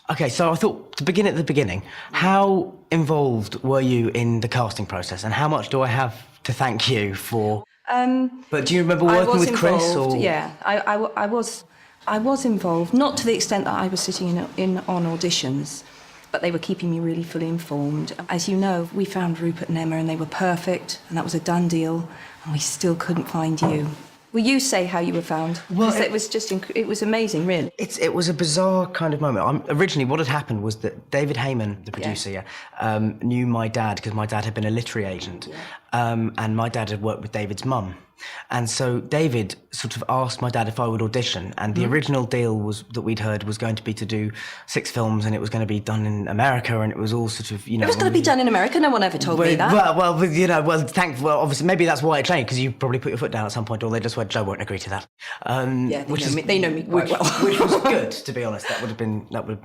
Okay, so I thought to begin at the beginning, how involved were you in the casting process, and how much do I have to thank you for? But do you remember working with Chris? Or? Yeah, I was involved, not to the extent that I was sitting in on auditions, but they were keeping me really fully informed. As you know, we found Rupert and Emma, and they were perfect, and that was a done deal, and we still couldn't find you. Will you say how you were found? Well, it was just, it was amazing, really. It was a bizarre kind of moment. Originally, what had happened was that David Heyman, the producer, knew my dad, because my dad had been a literary agent, and my dad had worked with David's mum. And so David sort of asked my dad if I would audition, and the original deal that we'd heard was going to be to do 6 films, and it was going to be done in America, and it was all sort of, you know... It was going to be done in America? No one ever told me that. Well, obviously, maybe that's why it changed, because you probably put your foot down at some point, or they just went, Joe won't agree to that. They know me quite well. Which was good, to be honest. That would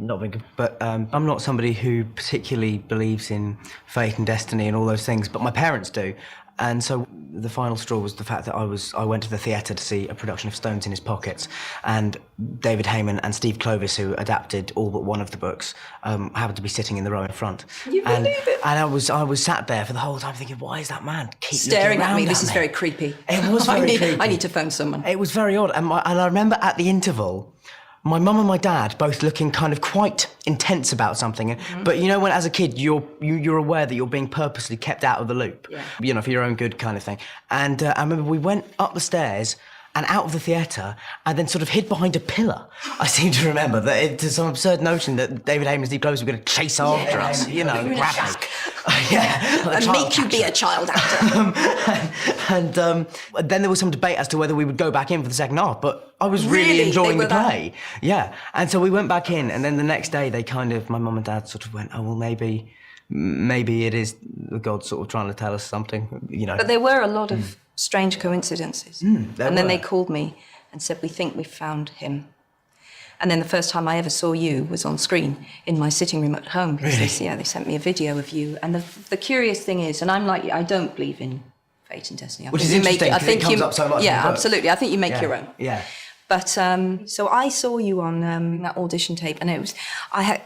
not been good. But I'm not somebody who particularly believes in fate and destiny and all those things, but my parents do. And so the final straw was the fact that I went to the theatre to see a production of Stones in His Pockets, and David Heyman and Steve Clovis, who adapted all but one of the books, happened to be sitting in the row in front. You believe it? And I was sat there for the whole time thinking, why is that man keep staring looking at me? around This is very creepy. It was very creepy. I need to phone someone. It was very odd. And I remember at the interval, my mum and my dad both looking kind of quite intense about something. But you know, when as a kid you're aware that you're being purposely kept out of the loop, you know, for your own good kind of thing. And I remember we went up the stairs and out of the theatre, and then sort of hid behind a pillar. I seem to remember that it's some absurd notion that David Heyman and Steve Clovis were going to chase after us, you know, grab me. And make you be a child actor. And then there was some debate as to whether we would go back in for the second half, but I was really enjoying the play. Yeah, and so we went back in, and then the next day my mum and dad sort of went, oh, well, maybe it is the gods sort of trying to tell us something, you know. But there were a lot of strange coincidences. And then they called me and said, we think we've found him. And then the first time I ever saw you was on screen in my sitting room at home. Because they sent me a video of you. And the curious thing is, and I'm like, I don't believe in fate and destiny. Which is interesting, because it comes up so much. Yeah, absolutely. I think you make your own. Yeah. But so I saw you on that audition tape, and it was, I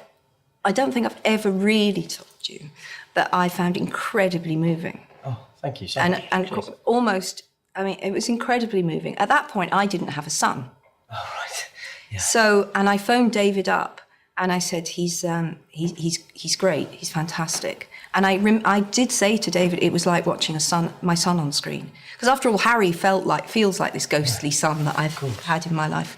don't think I've ever really told you that I found incredibly moving. Oh, thank you so much. And almost, I mean, it was incredibly moving. At that point, I didn't have a son. Oh, right. Yeah. So, and I phoned David up, and I said, he's great, he's fantastic. And I did say to David, it was like watching my son on screen. Because after all, Harry feels like this ghostly son that I've had in my life.